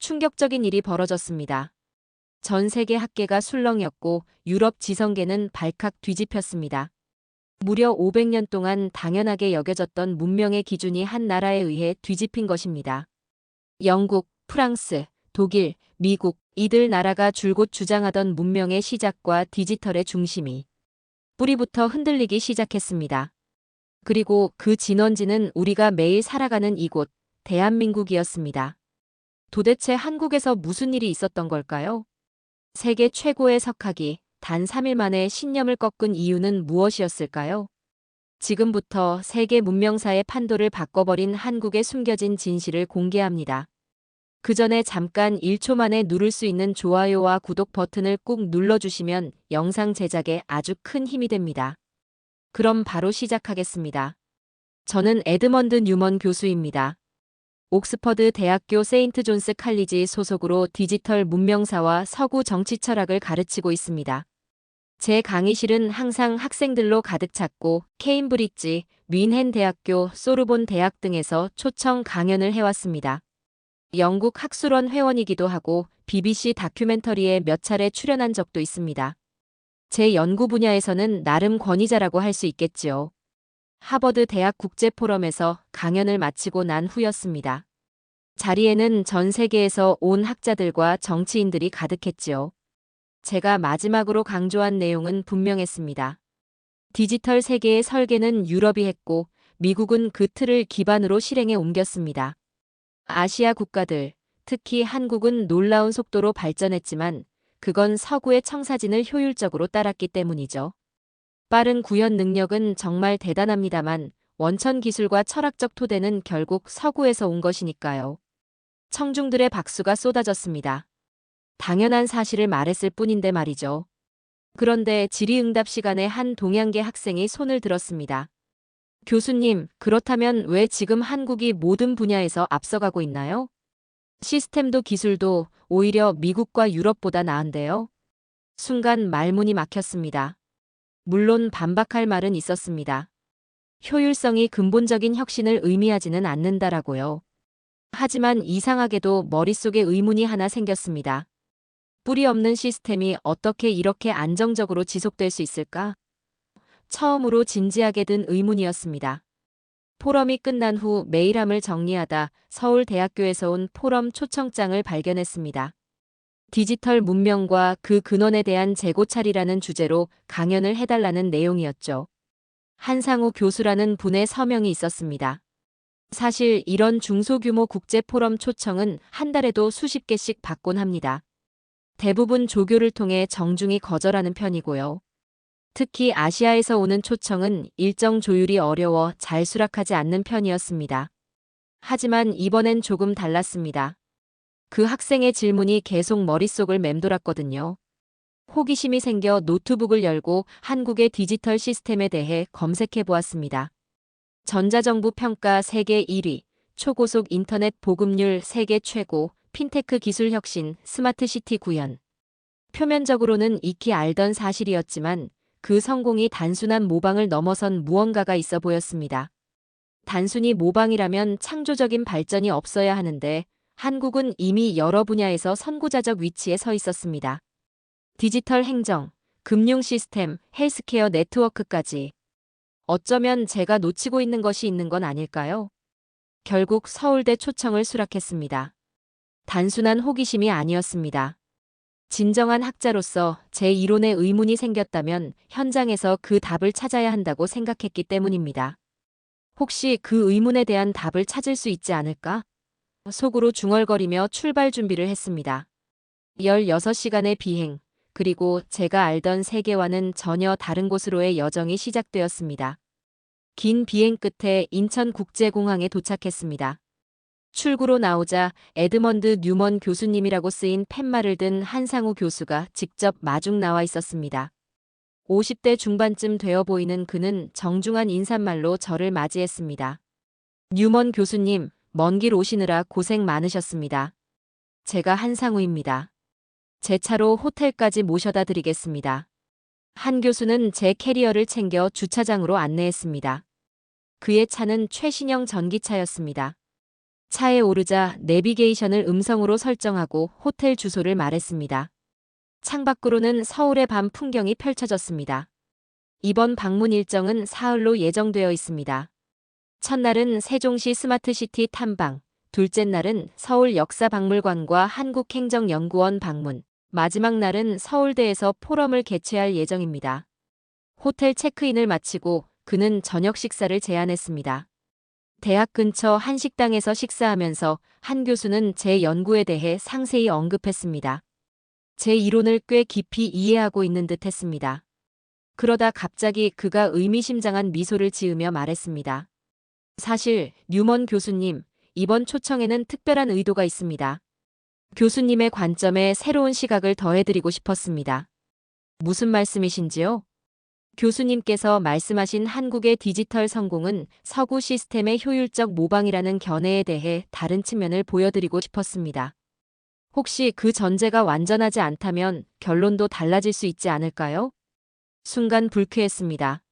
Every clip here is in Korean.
충격적인 일이 벌어졌습니다. 전 세계 학계가 술렁였고 유럽 지성계는 발칵 뒤집혔습니다. 무려 500년 동안 당연하게 여겨졌던 문명의 기준이 한 나라에 의해 뒤집힌 것입니다. 영국, 프랑스, 독일, 미국, 이들 나라가 줄곧 주장하던 문명의 시작과 디지털의 중심이 뿌리부터 흔들리기 시작했습니다. 그리고 그 진원지는 우리가 매일 살아가는 이곳, 대한민국이었습니다. 도대체 한국에서 무슨 일이 있었던 걸까요? 세계 최고의 석학이 단 3일 만에 신념을 꺾은 이유는 무엇이었을까요? 지금부터 세계 문명사의 판도를 바꿔버린 한국의 숨겨진 진실을 공개합니다. 그 전에 잠깐 1초 만에 누를 수 있는 좋아요와 구독 버튼을 꾹 눌러주시면 영상 제작에 아주 큰 힘이 됩니다. 그럼 바로 시작하겠습니다. 저는 에드먼드 뉴먼 교수입니다. 옥스퍼드 대학교 세인트 존스 칼리지 소속으로 디지털 문명사와 서구 정치 철학을 가르치고 있습니다. 제 강의실은 항상 학생들로 가득 찼고 케임브리지, 뮌헨 대학교, 소르본 대학 등에서 초청 강연을 해왔습니다. 영국 학술원 회원이기도 하고 BBC 다큐멘터리에 몇 차례 출연한 적도 있습니다. 제 연구 분야에서는 나름 권위자라고 할 수 있겠지요. 하버드 대학 국제포럼에서 강연을 마치고 난 후였습니다. 자리에는 전 세계에서 온 학자들과 정치인들이 가득했지요. 제가 마지막으로 강조한 내용은 분명했습니다. 디지털 세계의 설계는 유럽이 했고 미국은 그 틀을 기반으로 실행에 옮겼습니다. 아시아 국가들, 특히 한국은 놀라운 속도로 발전했지만 그건 서구의 청사진을 효율적으로 따랐기 때문이죠. 빠른 구현 능력은 정말 대단합니다만 원천 기술과 철학적 토대는 결국 서구에서 온 것이니까요. 청중들의 박수가 쏟아졌습니다. 당연한 사실을 말했을 뿐인데 말이죠. 그런데 질의응답 시간에 한 동양계 학생이 손을 들었습니다. 교수님, 그렇다면 왜 지금 한국이 모든 분야에서 앞서가고 있나요? 시스템도 기술도 오히려 미국과 유럽보다 나은데요. 순간 말문이 막혔습니다. 물론 반박할 말은 있었습니다. 효율성이 근본적인 혁신을 의미하지는 않는다라고요. 하지만 이상하게도 머릿속에 의문이 하나 생겼습니다. 뿌리 없는 시스템이 어떻게 이렇게 안정적으로 지속될 수 있을까? 처음으로 진지하게 든 의문이었습니다. 포럼이 끝난 후 메일함을 정리하다 서울대학교에서 온 포럼 초청장을 발견했습니다. 디지털 문명과 그 근원에 대한 재고찰이라는 주제로 강연을 해달라는 내용이었죠. 한상우 교수라는 분의 서명이 있었습니다. 사실 이런 중소규모 국제 포럼 초청은 한 달에도 수십 개씩 받곤 합니다. 대부분 조교를 통해 정중히 거절하는 편이고요. 특히 아시아에서 오는 초청은 일정 조율이 어려워 잘 수락하지 않는 편이었습니다. 하지만 이번엔 조금 달랐습니다. 그 학생의 질문이 계속 머릿속을 맴돌았거든요. 호기심이 생겨 노트북을 열고 한국의 디지털 시스템에 대해 검색해 보았습니다. 전자정부 평가 세계 1위, 초고속 인터넷 보급률 세계 최고, 핀테크 기술 혁신, 스마트시티 구현. 표면적으로는 익히 알던 사실이었지만 그 성공이 단순한 모방을 넘어선 무언가가 있어 보였습니다. 단순히 모방이라면 창조적인 발전이 없어야 하는데 한국은 이미 여러 분야에서 선구자적 위치에 서 있었습니다. 디지털 행정, 금융 시스템, 헬스케어 네트워크까지. 어쩌면 제가 놓치고 있는 것이 있는 건 아닐까요? 결국 서울대 초청을 수락했습니다. 단순한 호기심이 아니었습니다. 진정한 학자로서 제 이론에 의문이 생겼다면 현장에서 그 답을 찾아야 한다고 생각했기 때문입니다. 혹시 그 의문에 대한 답을 찾을 수 있지 않을까? 속으로 중얼거리며 출발 준비를 했습니다. 16시간의 비행, 그리고 제가 알던 세계와는 전혀 다른 곳으로의 여정이 시작되었습니다. 긴 비행 끝에 인천국제공항에 도착했습니다. 출구로 나오자 에드먼드 뉴먼 교수님이라고 쓰인 팻말을 든 한상우 교수가 직접 마중 나와 있었습니다. 50대 중반쯤 되어 보이는 그는 정중한 인사말로 저를 맞이했습니다. 뉴먼 교수님, 먼 길 오시느라 고생 많으셨습니다. 제가 한상우입니다. 제 차로 호텔까지 모셔다 드리겠습니다. 한 교수는 제 캐리어를 챙겨 주차장으로 안내했습니다. 그의 차는 최신형 전기차였습니다. 차에 오르자 내비게이션을 음성으로 설정하고 호텔 주소를 말했습니다. 창밖으로는 서울의 밤 풍경이 펼쳐졌습니다. 이번 방문 일정은 사흘로 예정되어 있습니다. 첫날은 세종시 스마트시티 탐방, 둘째 날은 서울 역사박물관과 한국행정연구원 방문, 마지막 날은 서울대에서 포럼을 개최할 예정입니다. 호텔 체크인을 마치고 그는 저녁 식사를 제안했습니다. 대학 근처 한 식당에서 식사하면서 한 교수는 제 연구에 대해 상세히 언급했습니다. 제 이론을 꽤 깊이 이해하고 있는 듯 했습니다. 그러다 갑자기 그가 의미심장한 미소를 지으며 말했습니다. 사실, 뉴먼 교수님, 이번 초청에는 특별한 의도가 있습니다. 교수님의 관점에 새로운 시각을 더해드리고 싶었습니다. 무슨 말씀이신지요? 교수님께서 말씀하신 한국의 디지털 성공은 서구 시스템의 효율적 모방이라는 견해에 대해 다른 측면을 보여드리고 싶었습니다. 혹시 그 전제가 완전하지 않다면 결론도 달라질 수 있지 않을까요? 순간 불쾌했습니다.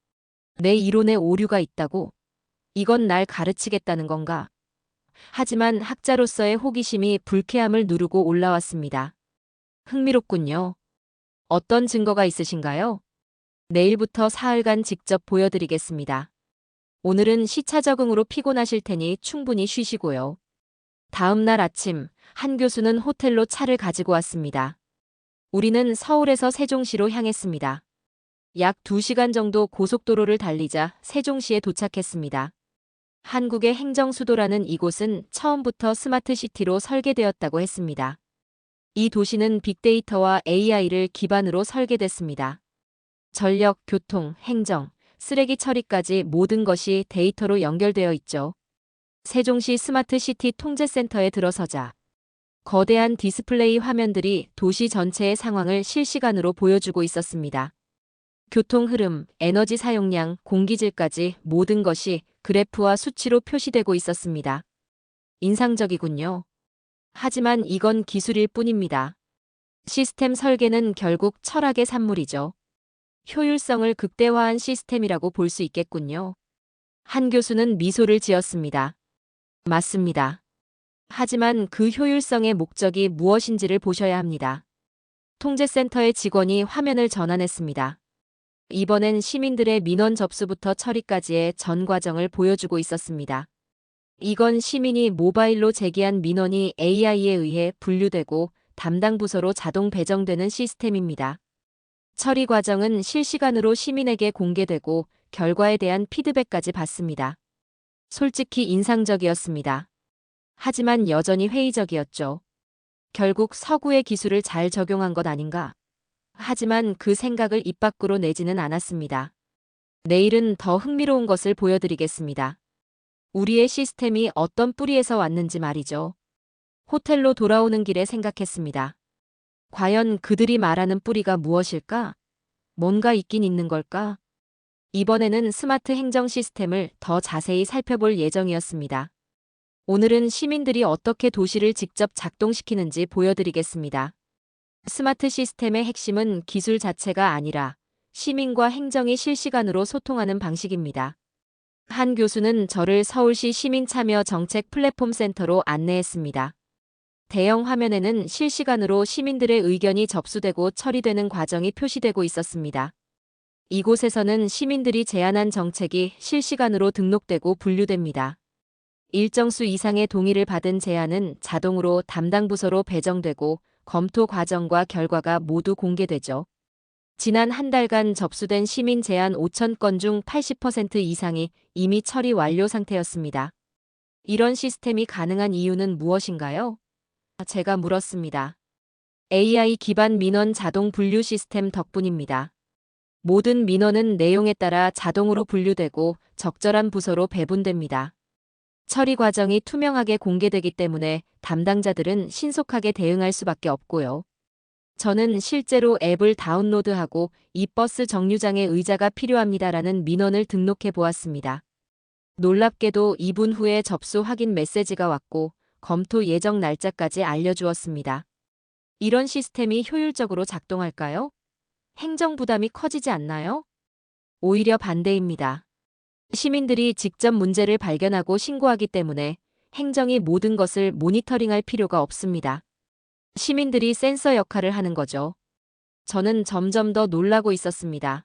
내 이론에 오류가 있다고? 이건 날 가르치겠다는 건가? 하지만 학자로서의 호기심이 불쾌함을 누르고 올라왔습니다. 흥미롭군요. 어떤 증거가 있으신가요? 내일부터 사흘간 직접 보여드리겠습니다. 오늘은 시차 적응으로 피곤하실 테니 충분히 쉬시고요. 다음 날 아침, 한 교수는 호텔로 차를 가지고 왔습니다. 우리는 서울에서 세종시로 향했습니다. 약 2시간 정도 고속도로를 달리자 세종시에 도착했습니다. 한국의 행정수도라는 이곳은 처음부터 스마트시티로 설계되었다고 했습니다. 이 도시는 빅데이터와 AI를 기반으로 설계됐습니다. 전력, 교통, 행정, 쓰레기 처리까지 모든 것이 데이터로 연결되어 있죠. 세종시 스마트시티 통제센터에 들어서자 거대한 디스플레이 화면들이 도시 전체의 상황을 실시간으로 보여주고 있었습니다. 교통 흐름, 에너지 사용량, 공기질까지 모든 것이 그래프와 수치로 표시되고 있었습니다. 인상적이군요. 하지만 이건 기술일 뿐입니다. 시스템 설계는 결국 철학의 산물이죠. 효율성을 극대화한 시스템이라고 볼 수 있겠군요. 한 교수는 미소를 지었습니다. 맞습니다. 하지만 그 효율성의 목적이 무엇인지를 보셔야 합니다. 통제센터의 직원이 화면을 전환했습니다. 이번엔 시민들의 민원 접수부터 처리까지의 전 과정을 보여주고 있었습니다. 이건 시민이 모바일로 제기한 민원이 AI에 의해 분류되고 담당 부서로 자동 배정되는 시스템입니다. 처리 과정은 실시간으로 시민에게 공개되고 결과에 대한 피드백까지 받습니다. 솔직히 인상적이었습니다. 하지만 여전히 회의적이었죠. 결국 서구의 기술을 잘 적용한 것 아닌가? 하지만 그 생각을 입 밖으로 내지는 않았습니다. 내일은 더 흥미로운 것을 보여드리겠습니다. 우리의 시스템이 어떤 뿌리에서 왔는지 말이죠. 호텔로 돌아오는 길에 생각했습니다. 과연 그들이 말하는 뿌리가 무엇일까? 뭔가 있긴 있는 걸까? 이번에는 스마트 행정 시스템을 더 자세히 살펴볼 예정이었습니다. 오늘은 시민들이 어떻게 도시를 직접 작동시키는지 보여드리겠습니다. 스마트 시스템의 핵심은 기술 자체가 아니라 시민과 행정이 실시간으로 소통하는 방식입니다. 한 교수는 저를 서울시 시민참여 정책 플랫폼 센터로 안내했습니다. 대형 화면에는 실시간으로 시민들의 의견이 접수되고 처리되는 과정이 표시되고 있었습니다. 이곳에서는 시민들이 제안한 정책이 실시간으로 등록되고 분류됩니다. 일정 수 이상의 동의를 받은 제안은 자동으로 담당 부서로 배정되고 검토 과정과 결과가 모두 공개되죠. 지난 한 달간 접수된 시민 제안 5,000건 중 80% 이상이 이미 처리 완료 상태였습니다. 이런 시스템이 가능한 이유는 무엇인가요? 제가 물었습니다. AI 기반 민원 자동 분류 시스템 덕분입니다. 모든 민원은 내용에 따라 자동으로 분류되고 적절한 부서로 배분됩니다. 처리 과정이 투명하게 공개되기 때문에 담당자들은 신속하게 대응할 수밖에 없고요. 저는 실제로 앱을 다운로드하고 이 버스 정류장에 의자가 필요합니다라는 민원을 등록해 보았습니다. 놀랍게도 2분 후에 접수 확인 메시지가 왔고 검토 예정 날짜까지 알려주었습니다. 이런 시스템이 효율적으로 작동할까요? 행정 부담이 커지지 않나요? 오히려 반대입니다. 시민들이 직접 문제를 발견하고 신고하기 때문에 행정이 모든 것을 모니터링할 필요가 없습니다. 시민들이 센서 역할을 하는 거죠. 저는 점점 더 놀라고 있었습니다.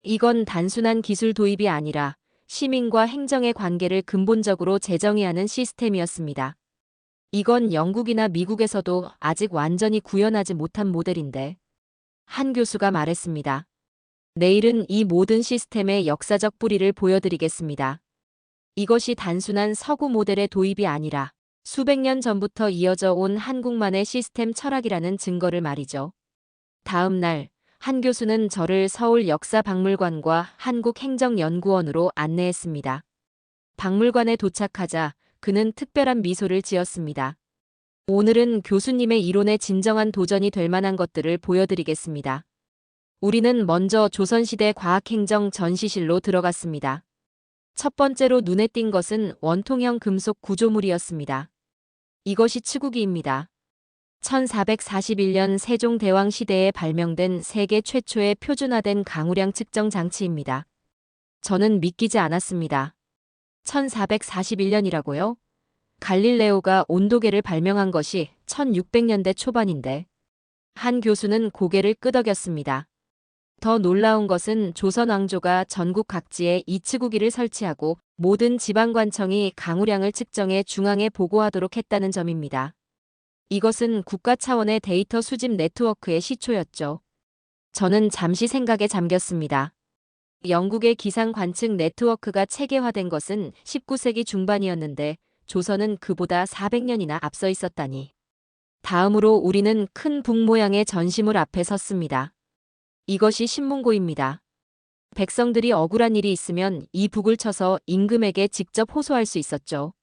이건 단순한 기술 도입이 아니라 시민과 행정의 관계를 근본적으로 재정의하는 시스템이었습니다. 이건 영국이나 미국에서도 아직 완전히 구현하지 못한 모델인데, 한 교수가 말했습니다. 내일은 이 모든 시스템의 역사적 뿌리를 보여드리겠습니다. 이것이 단순한 서구 모델의 도입이 아니라 수백 년 전부터 이어져 온 한국만의 시스템 철학이라는 증거를 말이죠. 다음 날, 한 교수는 저를 서울 역사박물관과 한국행정연구원으로 안내했습니다. 박물관에 도착하자 그는 특별한 미소를 지었습니다. 오늘은 교수님의 이론에 진정한 도전이 될 만한 것들을 보여드리겠습니다. 우리는 먼저 조선시대 과학행정 전시실로 들어갔습니다. 첫 번째로 눈에 띈 것은 원통형 금속 구조물이었습니다. 이것이 치구기입니다. 1441년 세종대왕 시대에 발명된 세계 최초의 표준화된 강우량 측정 장치입니다. 저는 믿기지 않았습니다. 1441년이라고요? 갈릴레오가 온도계를 발명한 것이 1600년대 초반인데. 한 교수는 고개를 끄덕였습니다. 더 놀라운 것은 조선 왕조가 전국 각지에 이 치구기를 설치하고 모든 지방관청이 강우량을 측정해 중앙에 보고하도록 했다는 점입니다. 이것은 국가 차원의 데이터 수집 네트워크의 시초였죠. 저는 잠시 생각에 잠겼습니다. 영국의 기상 관측 네트워크가 체계화된 것은 19세기 중반이었는데 조선은 그보다 400년이나 앞서 있었다니. 다음으로 우리는 큰 북 모양의 전시물 앞에 섰습니다. 이것이 신문고입니다. 백성들이 억울한 일이 있으면 이 북을 쳐서 임금에게 직접 호소할 수 있었죠.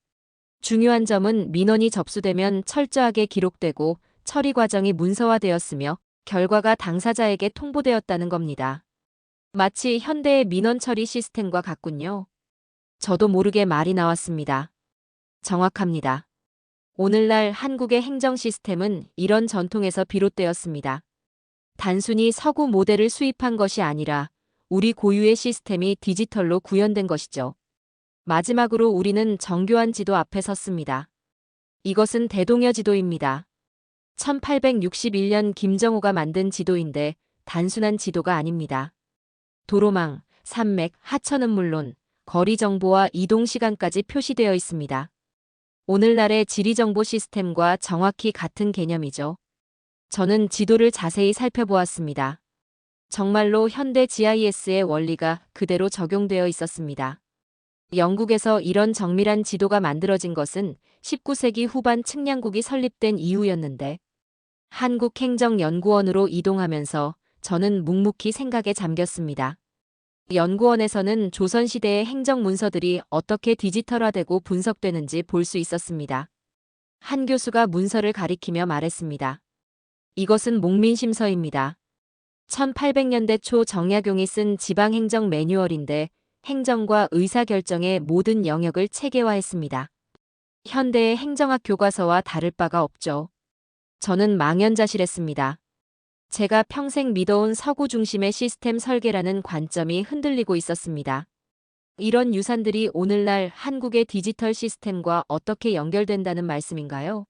중요한 점은 민원이 접수되면 철저하게 기록되고 처리 과정이 문서화되었으며 결과가 당사자에게 통보되었다는 겁니다. 마치 현대의 민원 처리 시스템과 같군요. 저도 모르게 말이 나왔습니다. 정확합니다. 오늘날 한국의 행정 시스템은 이런 전통에서 비롯되었습니다. 단순히 서구 모델을 수입한 것이 아니라 우리 고유의 시스템이 디지털로 구현된 것이죠. 마지막으로 우리는 정교한 지도 앞에 섰습니다. 이것은 대동여 지도입니다. 1861년 김정호가 만든 지도인데 단순한 지도가 아닙니다. 도로망, 산맥, 하천은 물론 거리 정보와 이동 시간까지 표시되어 있습니다. 오늘날의 지리정보 시스템과 정확히 같은 개념이죠. 저는 지도를 자세히 살펴보았습니다. 정말로 현대 GIS의 원리가 그대로 적용되어 있었습니다. 영국에서 이런 정밀한 지도가 만들어진 것은 19세기 후반 측량국이 설립된 이후였는데 한국행정연구원으로 이동하면서 저는 묵묵히 생각에 잠겼습니다. 연구원에서는 조선시대의 행정문서들이 어떻게 디지털화되고 분석되는지 볼 수 있었습니다. 한 교수가 문서를 가리키며 말했습니다. 이것은 목민심서입니다. 1800년대 초 정약용이 쓴 지방행정 매뉴얼인데 행정과 의사결정의 모든 영역을 체계화했습니다. 현대의 행정학 교과서와 다를 바가 없죠. 저는 망연자실했습니다. 제가 평생 믿어온 서구 중심의 시스템 설계라는 관점이 흔들리고 있었습니다. 이런 유산들이 오늘날 한국의 디지털 시스템과 어떻게 연결된다는 말씀인가요?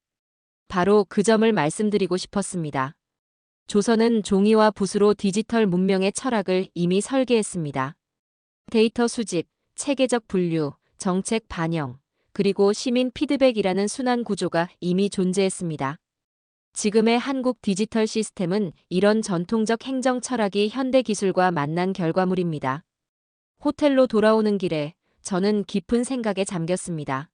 바로 그 점을 말씀드리고 싶었습니다. 조선은 종이와 붓으로 디지털 문명의 철학을 이미 설계했습니다. 데이터 수집, 체계적 분류, 정책 반영, 그리고 시민 피드백이라는 순환 구조가 이미 존재했습니다. 지금의 한국 디지털 시스템은 이런 전통적 행정 철학이 현대 기술과 만난 결과물입니다. 호텔로 돌아오는 길에 저는 깊은 생각에 잠겼습니다.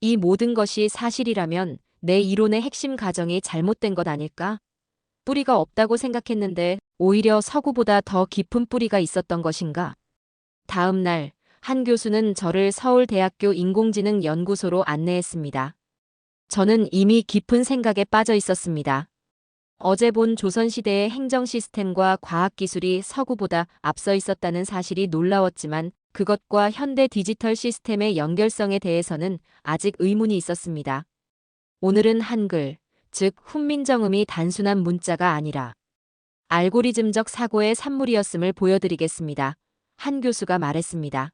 이 모든 것이 사실이라면 내 이론의 핵심 가정이 잘못된 것 아닐까? 뿌리가 없다고 생각했는데 오히려 서구보다 더 깊은 뿌리가 있었던 것인가? 다음 날, 한 교수는 저를 서울대학교 인공지능연구소로 안내했습니다. 저는 이미 깊은 생각에 빠져 있었습니다. 어제 본 조선시대의 행정 시스템과 과학기술이 서구보다 앞서 있었다는 사실이 놀라웠지만 그것과 현대 디지털 시스템의 연결성에 대해서는 아직 의문이 있었습니다. 오늘은 한글, 즉 훈민정음이 단순한 문자가 아니라 알고리즘적 사고의 산물이었음을 보여드리겠습니다. 한 교수가 말했습니다.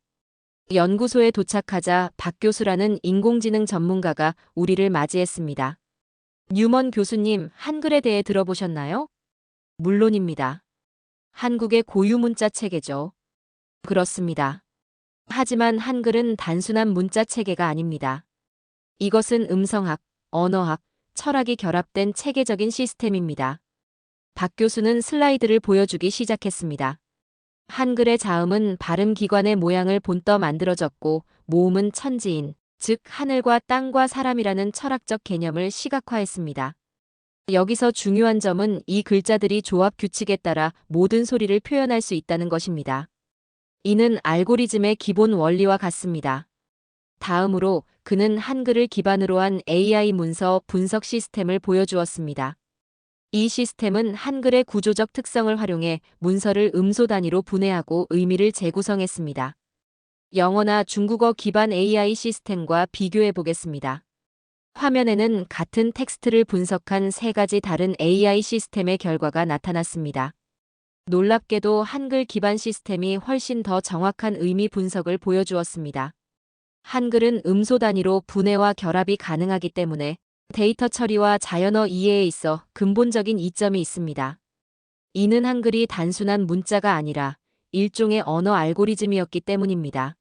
연구소에 도착하자 박 교수라는 인공지능 전문가가 우리를 맞이했습니다. 뉴먼 교수님, 한글에 대해 들어보셨나요? 물론입니다. 한국의 고유 문자 체계죠. 그렇습니다. 하지만 한글은 단순한 문자 체계가 아닙니다. 이것은 음성학, 언어학, 철학이 결합된 체계적인 시스템입니다. 박 교수는 슬라이드를 보여주기 시작했습니다. 한글의 자음은 발음기관의 모양을 본떠 만들어졌고 모음은 천지인, 즉 하늘과 땅과 사람이라는 철학적 개념을 시각화했습니다. 여기서 중요한 점은 이 글자들이 조합 규칙에 따라 모든 소리를 표현할 수 있다는 것입니다. 이는 알고리즘의 기본 원리와 같습니다. 다음으로 그는 한글을 기반으로 한 AI 문서 분석 시스템을 보여주었습니다. 이 시스템은 한글의 구조적 특성을 활용해 문서를 음소 단위로 분해하고 의미를 재구성했습니다. 영어나 중국어 기반 AI 시스템과 비교해 보겠습니다. 화면에는 같은 텍스트를 분석한 세 가지 다른 AI 시스템의 결과가 나타났습니다. 놀랍게도 한글 기반 시스템이 훨씬 더 정확한 의미 분석을 보여주었습니다. 한글은 음소 단위로 분해와 결합이 가능하기 때문에 데이터 처리와 자연어 이해에 있어 근본적인 이점이 있습니다. 이는 한글이 단순한 문자가 아니라 일종의 언어 알고리즘이었기 때문입니다.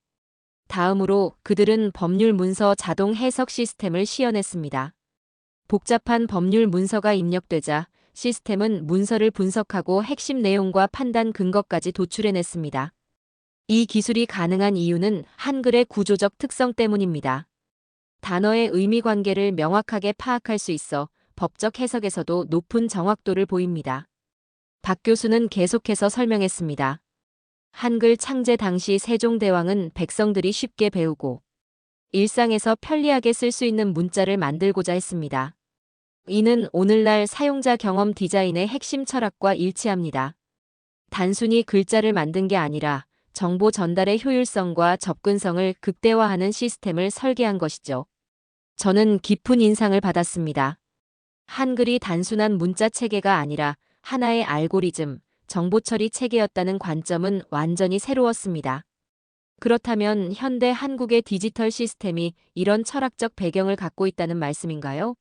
다음으로 그들은 법률 문서 자동 해석 시스템을 시연했습니다. 복잡한 법률 문서가 입력되자 시스템은 문서를 분석하고 핵심 내용과 판단 근거까지 도출해냈습니다. 이 기술이 가능한 이유는 한글의 구조적 특성 때문입니다. 단어의 의미 관계를 명확하게 파악할 수 있어 법적 해석에서도 높은 정확도를 보입니다. 박 교수는 계속해서 설명했습니다. 한글 창제 당시 세종대왕은 백성들이 쉽게 배우고 일상에서 편리하게 쓸 수 있는 문자를 만들고자 했습니다. 이는 오늘날 사용자 경험 디자인의 핵심 철학과 일치합니다. 단순히 글자를 만든 게 아니라 정보 전달의 효율성과 접근성을 극대화하는 시스템을 설계한 것이죠. 저는 깊은 인상을 받았습니다. 한글이 단순한 문자 체계가 아니라 하나의 알고리즘, 정보 처리 체계였다는 관점은 완전히 새로웠습니다. 그렇다면 현대 한국의 디지털 시스템이 이런 철학적 배경을 갖고 있다는 말씀인가요?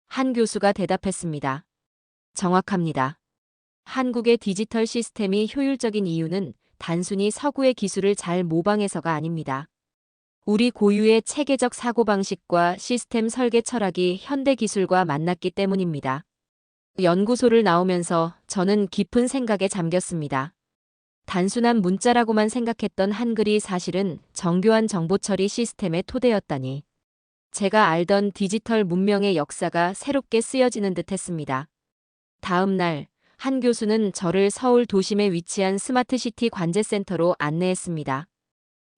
한 교수가 대답했습니다. 정확합니다. 한국의 디지털 시스템이 효율적인 이유는 단순히 서구의 기술을 잘 모방해서가 아닙니다. 우리 고유의 체계적 사고방식과 시스템 설계 철학이 현대 기술과 만났기 때문입니다. 연구소를 나오면서 저는 깊은 생각에 잠겼습니다. 단순한 문자라고만 생각했던 한글이 사실은 정교한 정보 처리 시스템의 토대였다니. 제가 알던 디지털 문명의 역사가 새롭게 쓰여지는 듯 했습니다. 다음 날, 한 교수는 저를 서울 도심에 위치한 스마트시티 관제센터로 안내했습니다.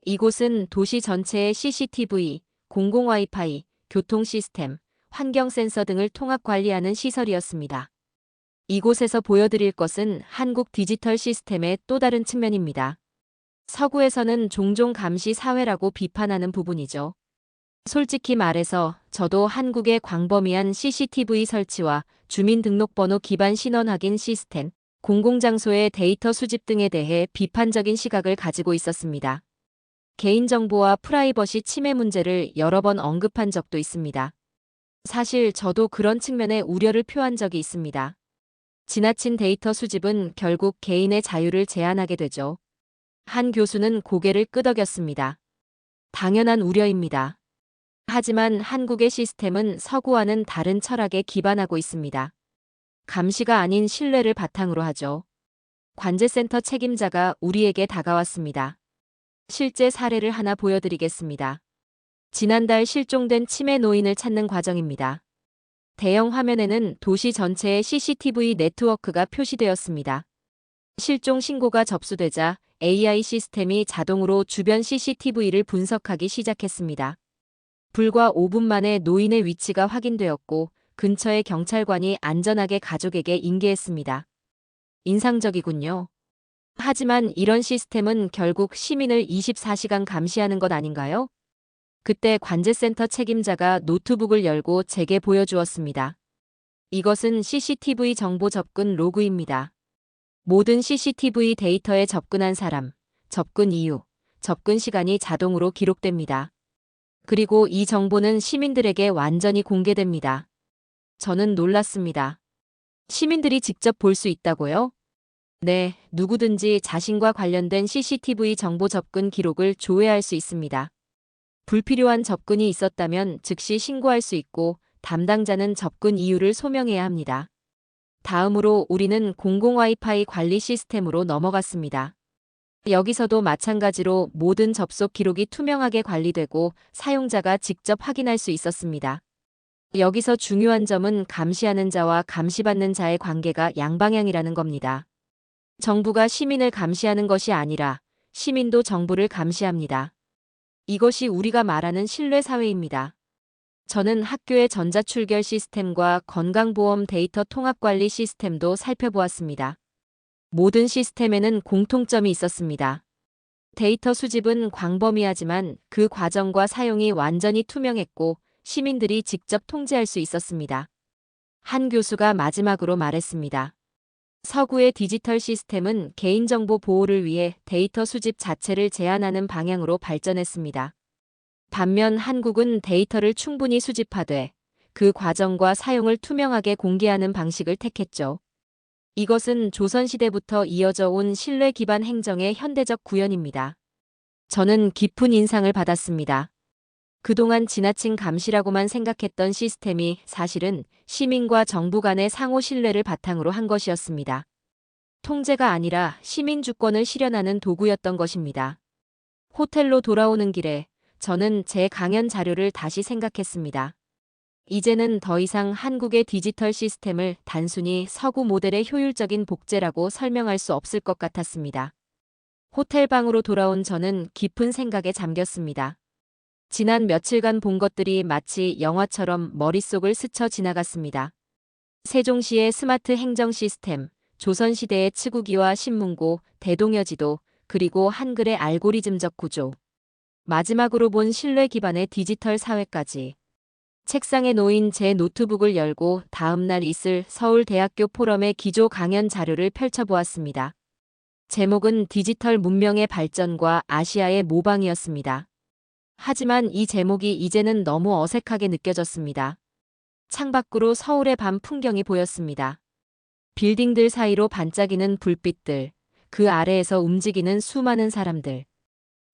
이곳은 도시 전체의 CCTV, 공공 와이파이, 교통 시스템, 환경 센서 등을 통합 관리하는 시설이었습니다. 이곳에서 보여드릴 것은 한국 디지털 시스템의 또 다른 측면입니다. 서구에서는 종종 감시 사회라고 비판하는 부분이죠. 솔직히 말해서 저도 한국의 광범위한 CCTV 설치와 주민등록번호 기반 신원 확인 시스템, 공공장소의 데이터 수집 등에 대해 비판적인 시각을 가지고 있었습니다. 개인정보와 프라이버시 침해 문제를 여러 번 언급한 적도 있습니다. 사실 저도 그런 측면의 우려를 표한 적이 있습니다. 지나친 데이터 수집은 결국 개인의 자유를 제한하게 되죠. 한 교수는 고개를 끄덕였습니다. 당연한 우려입니다. 하지만 한국의 시스템은 서구와는 다른 철학에 기반하고 있습니다. 감시가 아닌 신뢰를 바탕으로 하죠. 관제센터 책임자가 우리에게 다가왔습니다. 실제 사례를 하나 보여드리겠습니다. 지난달 실종된 치매 노인을 찾는 과정입니다. 대형 화면에는 도시 전체의 CCTV 네트워크가 표시되었습니다. 실종 신고가 접수되자 AI 시스템이 자동으로 주변 CCTV를 분석하기 시작했습니다. 불과 5분 만에 노인의 위치가 확인되었고 근처의 경찰관이 안전하게 가족에게 인계했습니다. 인상적이군요. 하지만 이런 시스템은 결국 시민을 24시간 감시하는 것 아닌가요? 그때 관제센터 책임자가 노트북을 열고 제게 보여주었습니다. 이것은 CCTV 정보 접근 로그입니다. 모든 CCTV 데이터에 접근한 사람, 접근 이유, 접근 시간이 자동으로 기록됩니다. 그리고 이 정보는 시민들에게 완전히 공개됩니다. 저는 놀랐습니다. 시민들이 직접 볼 수 있다고요? 네, 누구든지 자신과 관련된 CCTV 정보 접근 기록을 조회할 수 있습니다. 불필요한 접근이 있었다면 즉시 신고할 수 있고 담당자는 접근 이유를 소명해야 합니다. 다음으로 우리는 공공 와이파이 관리 시스템으로 넘어갔습니다. 여기서도 마찬가지로 모든 접속 기록이 투명하게 관리되고 사용자가 직접 확인할 수 있었습니다. 여기서 중요한 점은 감시하는 자와 감시받는 자의 관계가 양방향이라는 겁니다. 정부가 시민을 감시하는 것이 아니라 시민도 정부를 감시합니다. 이것이 우리가 말하는 신뢰 사회입니다. 저는 학교의 전자출결 시스템과 건강보험 데이터 통합관리 시스템도 살펴보았습니다. 모든 시스템에는 공통점이 있었습니다. 데이터 수집은 광범위하지만 그 과정과 사용이 완전히 투명했고 시민들이 직접 통제할 수 있었습니다. 한 교수가 마지막으로 말했습니다. 서구의 디지털 시스템은 개인정보 보호를 위해 데이터 수집 자체를 제한하는 방향으로 발전했습니다. 반면 한국은 데이터를 충분히 수집하되 그 과정과 사용을 투명하게 공개하는 방식을 택했죠. 이것은 조선시대부터 이어져 온 신뢰 기반 행정의 현대적 구현입니다. 저는 깊은 인상을 받았습니다. 그동안 지나친 감시라고만 생각했던 시스템이 사실은 시민과 정부 간의 상호 신뢰를 바탕으로 한 것이었습니다. 통제가 아니라 시민 주권을 실현하는 도구였던 것입니다. 호텔로 돌아오는 길에 저는 제 강연 자료를 다시 생각했습니다. 이제는 더 이상 한국의 디지털 시스템을 단순히 서구 모델의 효율적인 복제라고 설명할 수 없을 것 같았습니다. 호텔 방으로 돌아온 저는 깊은 생각에 잠겼습니다. 지난 며칠간 본 것들이 마치 영화처럼 머릿속을 스쳐 지나갔습니다. 세종시의 스마트 행정 시스템, 조선시대의 치구기와 신문고, 대동여지도, 그리고 한글의 알고리즘적 구조. 마지막으로 본 신뢰 기반의 디지털 사회까지. 책상에 놓인 제 노트북을 열고 다음날 있을 서울대학교 포럼의 기조 강연 자료를 펼쳐보았습니다. 제목은 디지털 문명의 발전과 아시아의 모방이었습니다. 하지만 이 제목이 이제는 너무 어색하게 느껴졌습니다. 창밖으로 서울의 밤 풍경이 보였습니다. 빌딩들 사이로 반짝이는 불빛들, 그 아래에서 움직이는 수많은 사람들.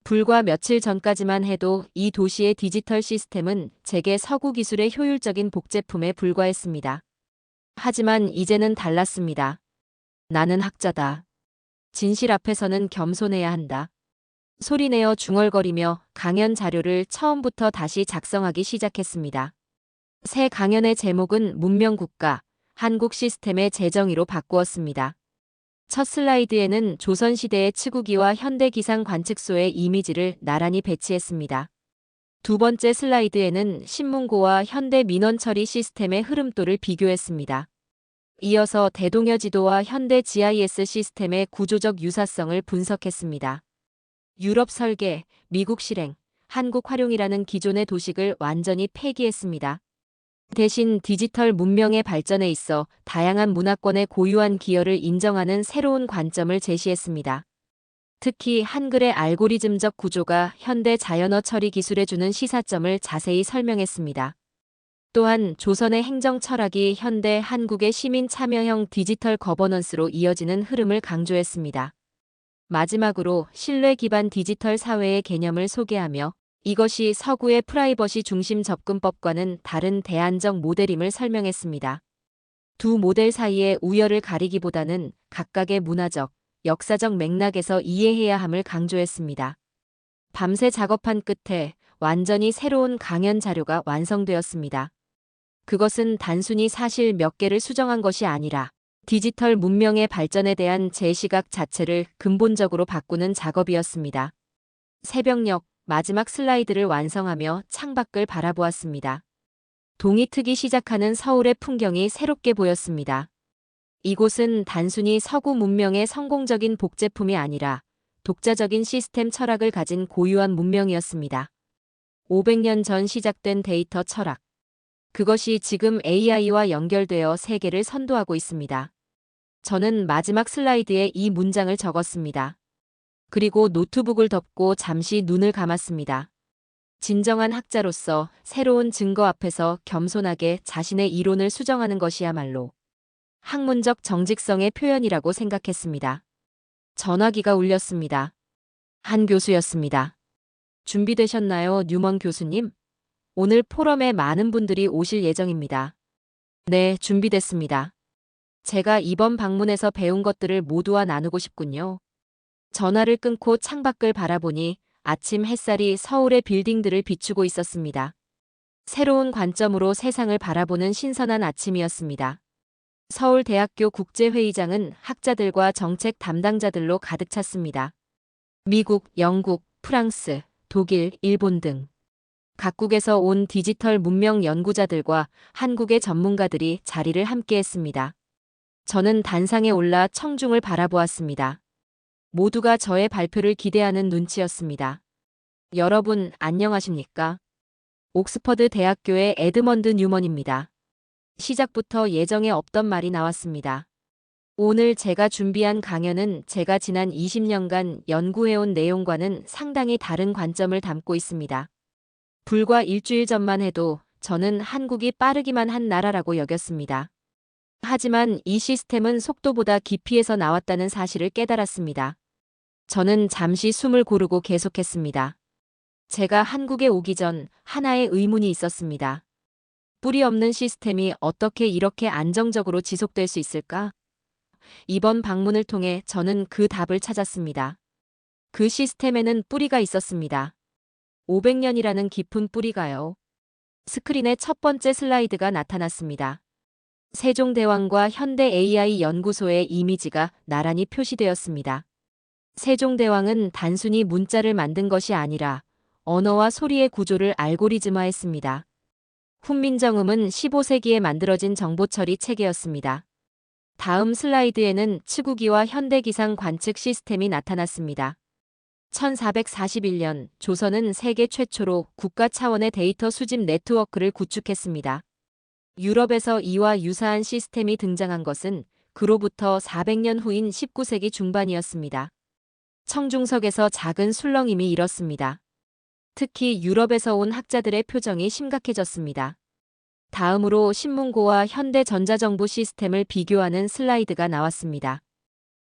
불과 며칠 전까지만 해도 이 도시의 디지털 시스템은 제게 서구 기술의 효율적인 복제품에 불과했습니다. 하지만 이제는 달랐습니다. 나는 학자다. 진실 앞에서는 겸손해야 한다. 소리내어 중얼거리며 강연 자료를 처음부터 다시 작성하기 시작했습니다. 새 강연의 제목은 문명국가, 한국 시스템의 재정의로 바꾸었습니다. 첫 슬라이드에는 조선시대의 치구기와 현대기상 관측소의 이미지를 나란히 배치했습니다. 두 번째 슬라이드에는 신문고와 현대 민원 처리 시스템의 흐름도를 비교했습니다. 이어서 대동여 지도와 현대 GIS 시스템의 구조적 유사성을 분석했습니다. 유럽 설계, 미국 실행, 한국 활용이라는 기존의 도식을 완전히 폐기했습니다. 대신 디지털 문명의 발전에 있어 다양한 문화권의 고유한 기여를 인정하는 새로운 관점을 제시했습니다. 특히 한글의 알고리즘적 구조가 현대 자연어 처리 기술에 주는 시사점을 자세히 설명했습니다. 또한 조선의 행정 철학이 현대 한국의 시민 참여형 디지털 거버넌스로 이어지는 흐름을 강조했습니다. 마지막으로 신뢰 기반 디지털 사회의 개념을 소개하며 이것이 서구의 프라이버시 중심 접근법과는 다른 대안적 모델임을 설명했습니다. 두 모델 사이의 우열을 가리기보다는 각각의 문화적, 역사적 맥락에서 이해해야 함을 강조했습니다. 밤새 작업한 끝에 완전히 새로운 강연 자료가 완성되었습니다. 그것은 단순히 사실 몇 개를 수정한 것이 아니라 디지털 문명의 발전에 대한 제 시각 자체를 근본적으로 바꾸는 작업이었습니다. 새벽녘 마지막 슬라이드를 완성하며 창밖을 바라보았습니다. 동이 트기 시작하는 서울의 풍경이 새롭게 보였습니다. 이곳은 단순히 서구 문명의 성공적인 복제품이 아니라 독자적인 시스템 철학을 가진 고유한 문명이었습니다. 500년 전 시작된 데이터 철학. 그것이 지금 AI와 연결되어 세계를 선도하고 있습니다. 저는 마지막 슬라이드에 이 문장을 적었습니다. 그리고 노트북을 덮고 잠시 눈을 감았습니다. 진정한 학자로서 새로운 증거 앞에서 겸손하게 자신의 이론을 수정하는 것이야말로 학문적 정직성의 표현이라고 생각했습니다. 전화기가 울렸습니다. 한 교수였습니다. 준비되셨나요, 뉴먼 교수님? 오늘 포럼에 많은 분들이 오실 예정입니다. 네, 준비됐습니다. 제가 이번 방문에서 배운 것들을 모두와 나누고 싶군요. 전화를 끊고 창밖을 바라보니 아침 햇살이 서울의 빌딩들을 비추고 있었습니다. 새로운 관점으로 세상을 바라보는 신선한 아침이었습니다. 서울대학교 국제회의장은 학자들과 정책 담당자들로 가득 찼습니다. 미국, 영국, 프랑스, 독일, 일본 등 각국에서 온 디지털 문명 연구자들과 한국의 전문가들이 자리를 함께했습니다. 저는 단상에 올라 청중을 바라보았습니다. 모두가 저의 발표를 기대하는 눈치였습니다. 여러분, 안녕하십니까? 옥스퍼드 대학교의 에드먼드 뉴먼입니다. 시작부터 예정에 없던 말이 나왔습니다. 오늘 제가 준비한 강연은 제가 지난 20년간 연구해온 내용과는 상당히 다른 관점을 담고 있습니다. 불과 일주일 전만 해도 저는 한국이 빠르기만 한 나라라고 여겼습니다. 하지만 이 시스템은 속도보다 깊이에서 나왔다는 사실을 깨달았습니다. 저는 잠시 숨을 고르고 계속했습니다. 제가 한국에 오기 전 하나의 의문이 있었습니다. 뿌리 없는 시스템이 어떻게 이렇게 안정적으로 지속될 수 있을까? 이번 방문을 통해 저는 그 답을 찾았습니다. 그 시스템에는 뿌리가 있었습니다. 500년이라는 깊은 뿌리가요. 스크린에 첫 번째 슬라이드가 나타났습니다. 세종대왕과 현대 AI 연구소의 이미지가 나란히 표시되었습니다. 세종대왕은 단순히 문자를 만든 것이 아니라 언어와 소리의 구조를 알고리즘화했습니다. 훈민정음은 15세기에 만들어진 정보처리 체계였습니다. 다음 슬라이드에는 치구기와 현대기상 관측 시스템이 나타났습니다. 1441년 조선은 세계 최초로 국가 차원의 데이터 수집 네트워크를 구축했습니다. 유럽에서 이와 유사한 시스템이 등장한 것은 그로부터 400년 후인 19세기 중반이었습니다. 청중석에서 작은 술렁임이 일었습니다. 특히 유럽에서 온 학자들의 표정이 심각해졌습니다. 다음으로 신문고와 현대 전자정부 시스템을 비교하는 슬라이드가 나왔습니다.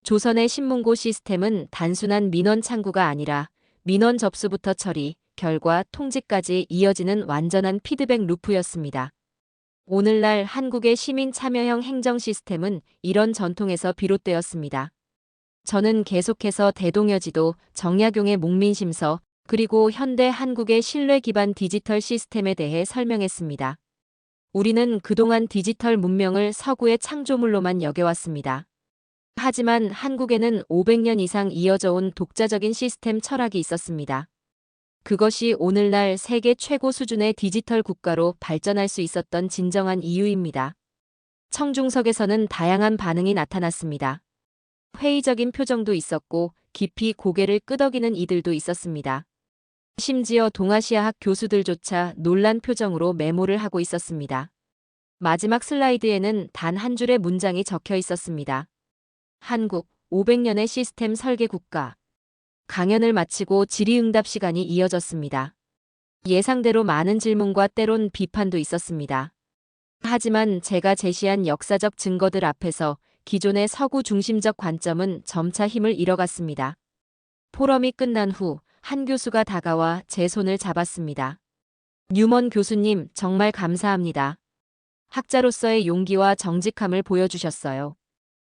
조선의 신문고 시스템은 단순한 민원 창구가 아니라 민원 접수부터 처리, 결과, 통지까지 이어지는 완전한 피드백 루프였습니다. 오늘날 한국의 시민 참여형 행정 시스템은 이런 전통에서 비롯되었습니다. 저는 계속해서 대동여지도, 정약용의 목민심서, 그리고 현대 한국의 신뢰 기반 디지털 시스템에 대해 설명했습니다. 우리는 그동안 디지털 문명을 서구의 창조물로만 여겨왔습니다. 하지만 한국에는 500년 이상 이어져 온 독자적인 시스템 철학이 있었습니다. 그것이 오늘날 세계 최고 수준의 디지털 국가로 발전할 수 있었던 진정한 이유입니다. 청중석에서는 다양한 반응이 나타났습니다. 회의적인 표정도 있었고 깊이 고개를 끄덕이는 이들도 있었습니다. 심지어 동아시아학 교수들조차 놀란 표정으로 메모를 하고 있었습니다. 마지막 슬라이드에는 단 한 줄의 문장이 적혀 있었습니다. 한국 500년의 시스템 설계 국가. 강연을 마치고 질의응답 시간이 이어졌습니다. 예상대로 많은 질문과 때론 비판도 있었습니다. 하지만 제가 제시한 역사적 증거들 앞에서 기존의 서구 중심적 관점은 점차 힘을 잃어갔습니다. 포럼이 끝난 후 한 교수가 다가와 제 손을 잡았습니다. 뉴먼 교수님, 정말 감사합니다. 학자로서의 용기와 정직함을 보여주셨어요.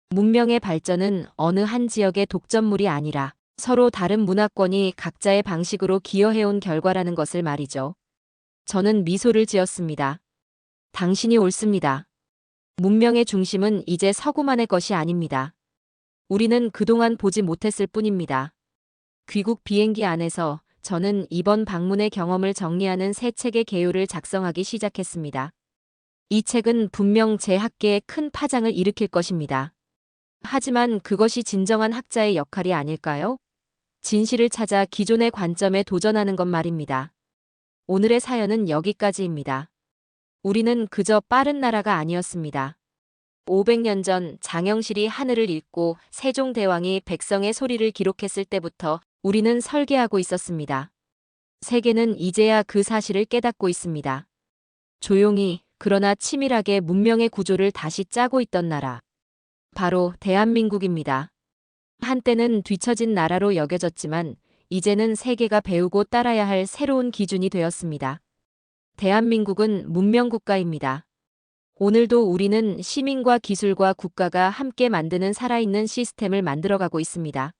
문명의 발전은 어느 한 지역의 독점물이 아니라 서로 다른 문화권이 각자의 방식으로 기여해온 결과라는 것을 말이죠. 저는 미소를 지었습니다. 당신이 옳습니다. 문명의 중심은 이제 서구만의 것이 아닙니다. 우리는 그동안 보지 못했을 뿐입니다. 귀국 비행기 안에서 저는 이번 방문의 경험을 정리하는 새 책의 개요를 작성하기 시작했습니다. 이 책은 분명 제 학계에 큰 파장을 일으킬 것입니다. 하지만 그것이 진정한 학자의 역할이 아닐까요? 진실을 찾아 기존의 관점에 도전하는 것 말입니다. 오늘의 사연은 여기까지입니다. 우리는 그저 빠른 나라가 아니었습니다. 500년 전 장영실이 하늘을 읽고 세종대왕이 백성의 소리를 기록했을 때부터 우리는 설계하고 있었습니다. 세계는 이제야 그 사실을 깨닫고 있습니다. 조용히, 그러나 치밀하게 문명의 구조를 다시 짜고 있던 나라. 바로 대한민국입니다. 한때는 뒤처진 나라로 여겨졌지만 이제는 세계가 배우고 따라야 할 새로운 기준이 되었습니다. 대한민국은 문명국가입니다. 오늘도 우리는 시민과 기술과 국가가 함께 만드는 살아있는 시스템을 만들어가고 있습니다.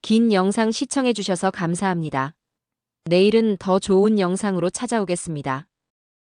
긴 영상 시청해주셔서 감사합니다. 내일은 더 좋은 영상으로 찾아오겠습니다.